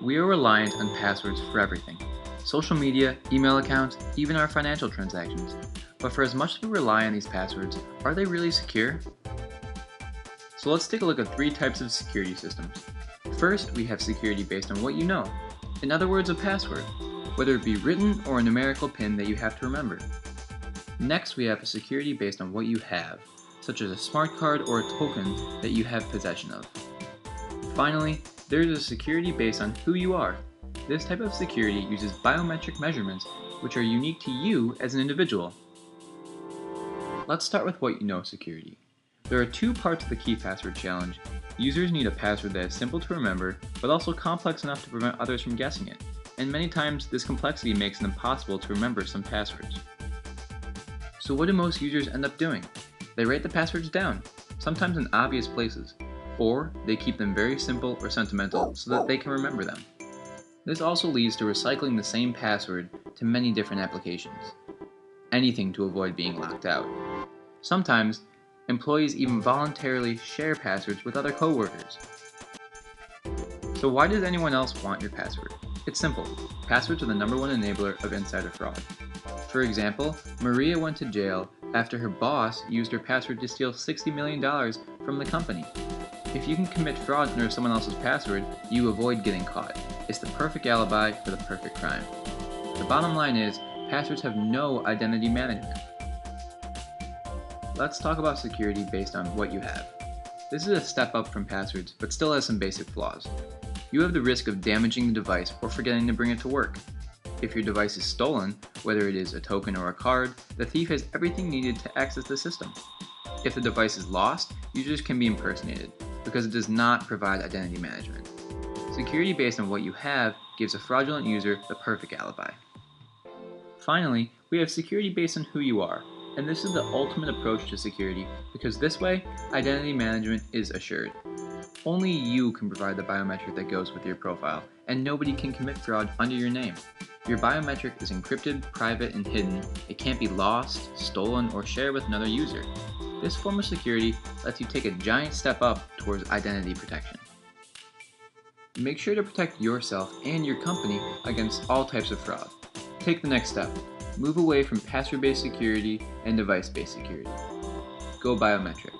We are reliant on passwords for everything. Social media, email accounts, even our financial transactions. But for as much as we rely on these passwords, are they really secure? So let's take a look at three types of security systems. First, we have security based on what you know. In other words, a password, whether it be written or a numerical PIN that you have to remember. Next, we have a security based on what you have, such as a smart card or a token that you have possession of. Finally, there is a security based on who you are. This type of security uses biometric measurements which are unique to you as an individual. Let's start with what you know security. There are two parts of the key password challenge. Users need a password that is simple to remember, but also complex enough to prevent others from guessing it. And many times, this complexity makes it impossible to remember some passwords. So what do most users end up doing? They write the passwords down, sometimes in obvious places, or they keep them very simple or sentimental so that they can remember them. This also leads to recycling the same password to many different applications. Anything to avoid being locked out. Sometimes, employees even voluntarily share passwords with other coworkers. So why does anyone else want your password? It's simple. Passwords are the #1 enabler of insider fraud. For example, Maria went to jail after her boss used her password to steal $60 million from the company. If you can commit fraud under someone else's password, you avoid getting caught. It's the perfect alibi for the perfect crime. The bottom line is, passwords have no identity management. Let's talk about security based on what you have. This is a step up from passwords, but still has some basic flaws. You have the risk of damaging the device or forgetting to bring it to work. If your device is stolen, whether it is a token or a card, the thief has everything needed to access the system. If the device is lost, users can be impersonated, because it does not provide identity management. Security based on what you have gives a fraudulent user the perfect alibi. Finally, we have security based on who you are, and this is the ultimate approach to security because this way, identity management is assured. Only you can provide the biometric that goes with your profile, and nobody can commit fraud under your name. Your biometric is encrypted, private, and hidden. It can't be lost, stolen, or shared with another user. This form of security lets you take a giant step up towards identity protection. Make sure to protect yourself and your company against all types of fraud. Take the next step. Move away from password-based security and device-based security. Go biometric.